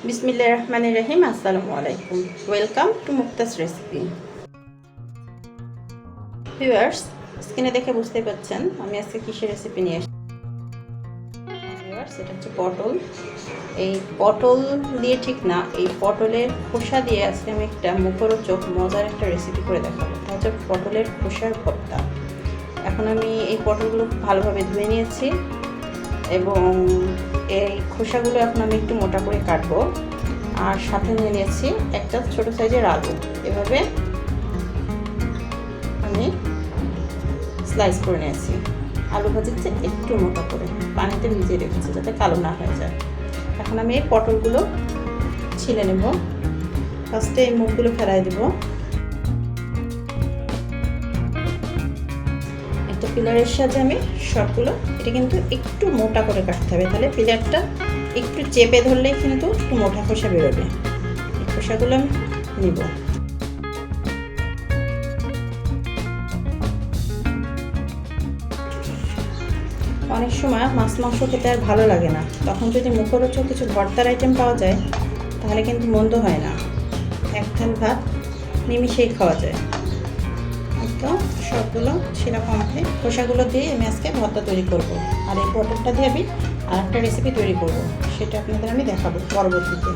বিসমিল্লাহির রহমানির রহিম। আসসালামু আলাইকুম। Welcome to Mukta's recipe. Viewers, স্ক্রিনে দেখে বুঝতে পারছেন আমি আজকে কিসের রেসিপি নিয়ে এসেছি। ভিউয়ার্স, এটা হচ্ছে পটল। এই পটল দিয়ে ঠিক না, এই পটলের খোসা দিয়ে আজকে আমি একটা মুখরোচক মজার একটা রেসিপি করে দেখাবো। এটা হচ্ছে পটলের খোসার ভর্তা। এখন আমি এই পটলগুলো খুব ভালোভাবে ধুয়ে নিয়েছি এবং এই খোসাগুলো এখন আমি একটু মোটা করে কাটবো। আর সাথে নিয়ে নিয়েছি একটা ছোট সাইজের আলু। এভাবে আমি স্লাইস করে নিয়েছি। আলু ভাজিতে একটু মোটা করে পানিতে ভিজিয়ে রেখেছি যাতে কালো না হয়ে যায়। এখন আমি এই পটলগুলো ছিলে নেব। ফার্স্টে এই মুখগুলো ফেলাই দেব। একটা পিলারের সাহায্যে আমি সবগুলো, এটা কিন্তু একটু মোটা করে কাটতে হবে, তাহলে পিলারটা একটু চেপে ধরলেই কিন্তু একটু মোটা খোসা বেরোবে। এই খোসাগুলো আমি নিব। অনেক সময় মাছ মাংস খেতে আর ভালো লাগে না, তখন যদি মুখরোচক কিছু ভর্তার আইটেম পাওয়া যায় তাহলে কিন্তু মন্দ হয় না। এক থাল ভাত নিমিশেই খাওয়া যায়। তো সবগুলো সেরকম খোসাগুলো দিয়ে আমি আজকে ভর্তা তৈরি করব। আর এই পটলটা দিয়ে আমি আর একটা রেসিপি তৈরি করব, সেটা আপনাদের আমি দেখাবো পরবর্তীতে।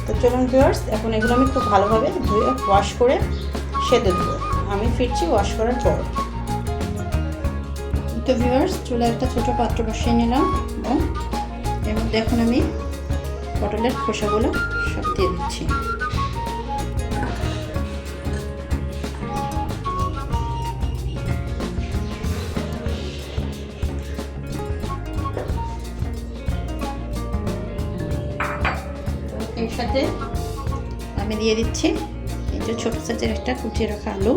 তো চলুন ভিউয়ার্স, এখন এগুলো আমি খুব ভালোভাবে ধুয়ে ওয়াশ করে সেদ্ধ দেবো। আমি ফিরছি ওয়াশ করার পর। তো ভিউয়ার্স, চুলায় একটা ছোটো পাত্র বসিয়ে নিলাম এবং এর মধ্যে এখন আমি পটলের খোসাগুলো সব দিয়ে দিচ্ছি। এর সাথে আমি দিয়ে দিচ্ছি এই যে ছোটো সাইজের একটা কুচিয়ে রাখা আলু,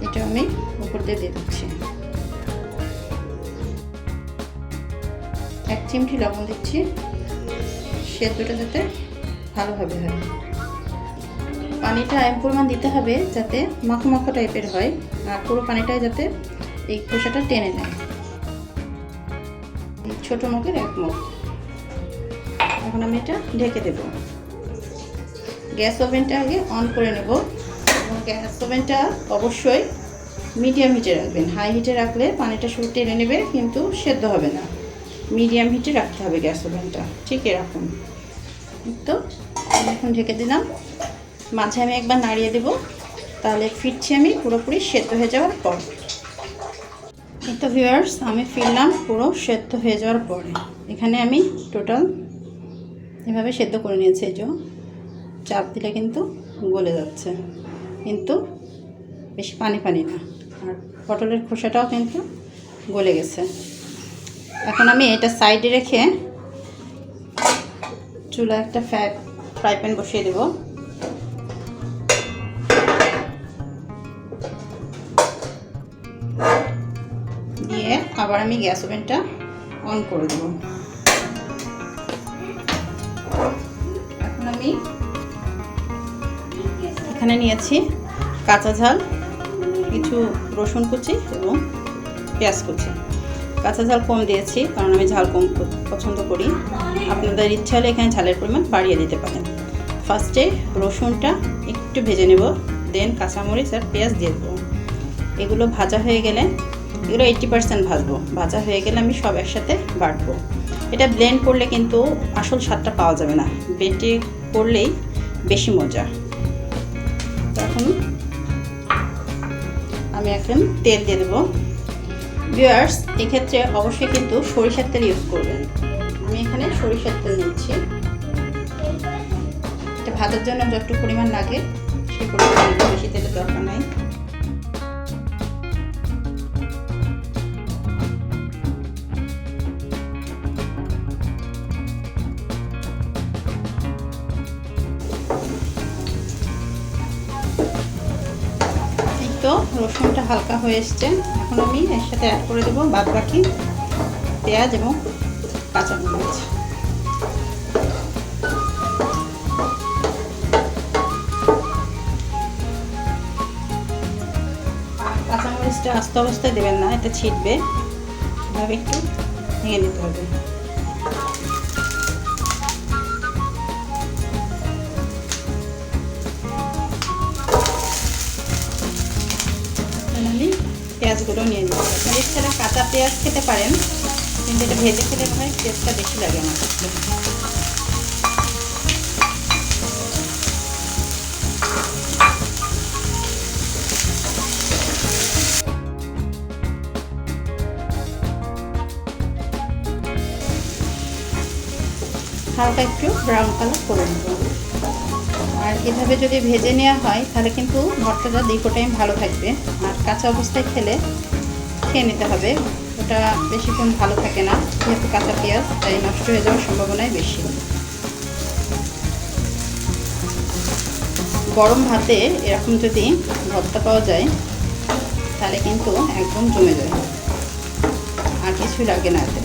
এটা আমি উপর দিয়ে দিচ্ছি। এক চিমটি লবণ দিচ্ছি, সেদ্ধটা যাতে ভালোভাবে হয়। পানিটা এমন পরিমাণ দিতে হবে যাতে মাখো মাখো টাইপের হয়, আর পুরো পানিটাই যাতে এই খোসাটা টেনে নেয়। ছোটো মুখের এক মুখ। এখন আমি এটা ঢেকে দেব। গ্যাস ওভেনটা আগে অন করে নেব এবং গ্যাস ওভেনটা অবশ্যই মিডিয়াম হিটে রাখবেন। হাই হিটে রাখলে পানিটা শুরু টেনে নেবে কিন্তু সেদ্ধ হবে না। মিডিয়াম হিটে রাখতে হবে গ্যাস ওভেনটা, ঠিক এরকম। তো এখন ঢেকে দিলাম। মাঝে আমি একবার নাড়িয়ে দেব, তাহলে ফিরছি আমি পুরোপুরি সেদ্ধ হয়ে যাওয়ার পর। তো ভিউয়ার্স, আমি ফিরলাম পুরো সেদ্ধ হয়ে যাওয়ার পরে। এখানে আমি টোটাল এভাবে সেদ্ধ করে নিয়েছি। এই যে চাপ দিলে কিন্তু গলে যাচ্ছে, কিন্তু বেশি পানি পানি না। আর পটলের খোসাটাও কিন্তু গলে গেছে। এখন আমি এটা সাইডে রেখে চুলা একটা ফ্রাই প্যান বসিয়ে দেব। দিয়ে আবার আমি গ্যাস ওভেনটা অন করে দেব। এখন আমি এখানে নিয়েছি কাঁচা ঝাল, কিছু রসুন কুচি এবং পেঁয়াজ কুচি। কাঁচা ঝাল কম দিয়েছি কারণ আমি ঝাল কম পছন্দ করি। আপনাদের ইচ্ছা হলে এখানে ঝালের পরিমাণ বাড়িয়ে দিতে পারেন। ফার্স্টে রসুনটা একটু ভেজে নেব, দেন কাঁচামরিচ আর পেঁয়াজ দিয়ে দেবো। এগুলো ভাজা হয়ে গেলে, এগুলো 80% ভাজবো। ভাজা হয়ে গেলে আমি সব একসাথে বাটবো। এটা ব্লেন্ড করলে কিন্তু আসল স্বাদটা পাওয়া যাবে না, বেটে করলেই বেশি মজা। তখন আমি এখন তেল দিয়ে দেবো। ভিউয়ার্স, এক্ষেত্রে অবশ্যই কিন্তু সরিষার তেল ইউজ করবেন। আমি এখানে সরিষার তেল নিচ্ছি। এটা ভাজার জন্য যতটুকু পরিমাণ লাগে সেই পরিমাণ, বেশি তেলের দরকার নাই। তো রসুনটা হালকা হয়ে এসছে। এখন আমি এর সাথে অ্যাড করে দেবো বাদ বাকি পেঁয়াজ এবং কাঁচামরিচ। কাঁচামরিচটা আস্ত অবস্থায় দেবেন না, এটা ছিটবে। এভাবে একটু ভেঙে নিতে হবে। পেঁয়াজগুলো নিয়ে নিচ্ছি। আপনার ইচ্ছাটা কাঁচা পেঁয়াজ খেতে পারেন, কিন্তু এটা ভেজে খেলে হয় টেস্টটা বেশি লাগে আমার কাছে। হালকা একটু ব্রাউন কালার করে নেব। আর এভাবে যদি ভেজে নেওয়া হয় তাহলে কিন্তু ভর্তাটা দীর্ঘ টাইম ভালো থাকবে। আর কাঁচা অবস্থায় খেয়ে নিতে হবে, ওটা বেশিক্ষণ ভালো থাকে না, যেহেতু কাঁচা পেঁয়াজ, তাই নষ্ট হয়ে যাওয়ার সম্ভাবনাই বেশি। গরম ভাতে এরকম যদি ভর্তা পাওয়া যায় তাহলে কিন্তু একদম জমে যায়, আর কিছুই লাগে না এতে।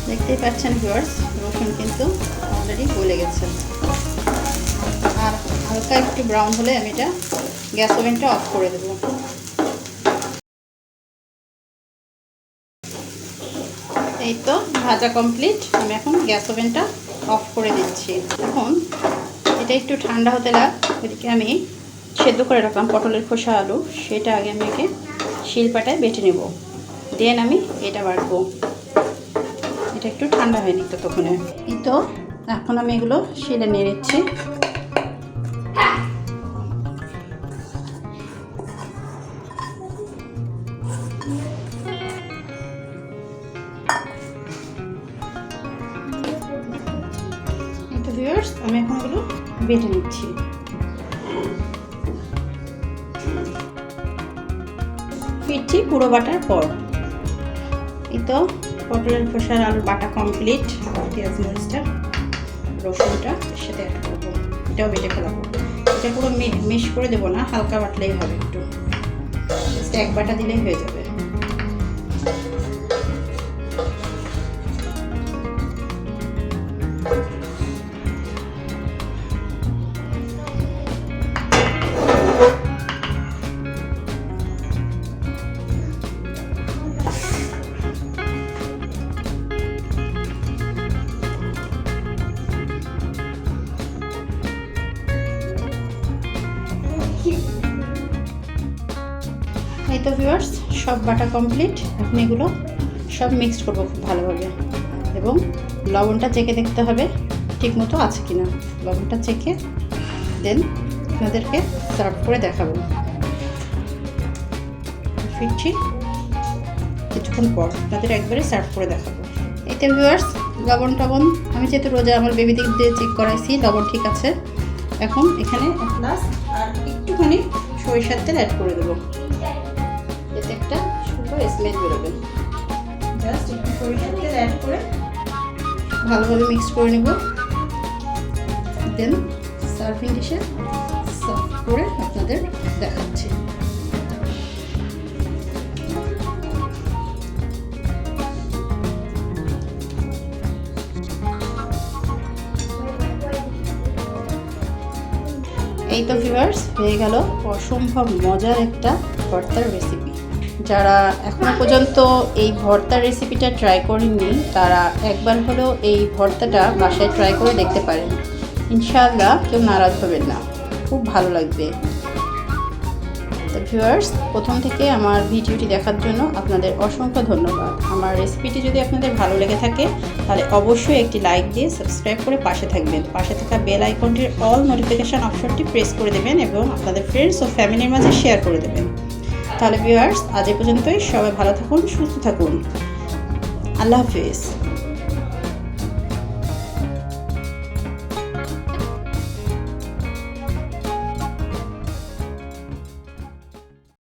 দেখতেই পাচ্ছেন ভিউয়ার্স, রসুন কিন্তু অলরেডি গলে গেছে। আর হালকা একটু ব্রাউন হলে আমি এটা গ্যাস ওভেনটা অফ করে দেব। এই তো ভাজা কমপ্লিট, আমি এখন গ্যাস ওভেনটা অফ করে দিচ্ছি। এখন এটা একটু ঠান্ডা হতে ওইদিকে আমি সেদ্ধ করে রাখলাম পটলের খোসা আলু, সেটা আগে আমি শিলপাটায় বেটে নেব, দেন আমি এটা বাটবো। এটা একটু ঠান্ডা হয়নি ততক্ষণে। এই তো এখন আমি এগুলো শিলে নিয়ে নিচ্ছি। তো ভিউয়ার্স, আমি এখন এগুলো বেটে নিচ্ছি। ফিরছি পুরো বাটার পর। এই তো পটলের খোসার আলু বাটা কমপ্লিট। পেঁয়াজ মরিচটা রসুনটা এর সাথে অ্যাড করবো, এটাও বেটে ফেলাবো। এটা পুরো মিশ করে দেবো না, হালকা বাটলেই হবে, একটু জাস্ট এক বাটা দিলেই হয়ে যাবে। এই তো ভিউয়ার্স, সব বাটা কমপ্লিট। এখন এগুলো সব মিক্সড করবো খুব ভালোভাবে, এবং লবণটা চেখে দেখতে হবে ঠিক মতো আছে কিনা। লবণটা চেখে দেন আপনাদেরকে সার্ভ করে দেখাবো। ফিরছি কিছুক্ষণ পর, আপনাদের একবারে সার্ভ করে দেখাবো। এই তো ভিউয়ার্স, লবণ টবণ আমি যেহেতু রোজা আমার বেবিদের দিয়ে চেক করাইছি, লবণ ঠিক আছে। এখন এখানে প্লাস আর একটুখানি সরিষার তেল অ্যাড করে দেবো, এতে একটা সুন্দর স্মেল বেরোবে। জাস্ট একটু সরিষার তেল অ্যাড করে ভালোভাবে মিক্স করে নেব, দেন সার্ভিং ডিশে সার্ভ করে আপনাদের দেখাচ্ছি। এই তো ভিউয়ার্স, হয়ে গেল অসম্ভব মজার একটা ভর্তার রেসিপি। যারা এখনো পর্যন্ত এই ভর্তার রেসিপিটা ট্রাই করেননি, তারা একবার হলেও এই ভর্তাটা বাসায় ট্রাই করে দেখতে পারেন। ইনশাআল্লাহ কেউ নারাজ হবেন না, খুব ভালো লাগবে। তো ভিউয়ার্স, প্রথম থেকে আমার ভিডিওটি দেখার জন্য আপনাদের অসংখ্য ধন্যবাদ। আমার রেসিপিটি যদি আপনাদের ভালো লেগে থাকে তাহলে অবশ্যই একটি লাইক দিয়ে সাবস্ক্রাইব করে পাশে থাকবেন। পাশে থাকা বেল আইকনটির অল নোটিফিকেশান অপশনটি প্রেস করে দেবেন এবং আপনাদের ফ্রেন্ডস ও ফ্যামিলির মাঝে শেয়ার করে দেবেন। তাহলে ভিউয়ার্স, আজ এই পর্যন্তই। সবাই ভালো থাকুন, সুস্থ থাকুন। আল্লাহ হাফিজ।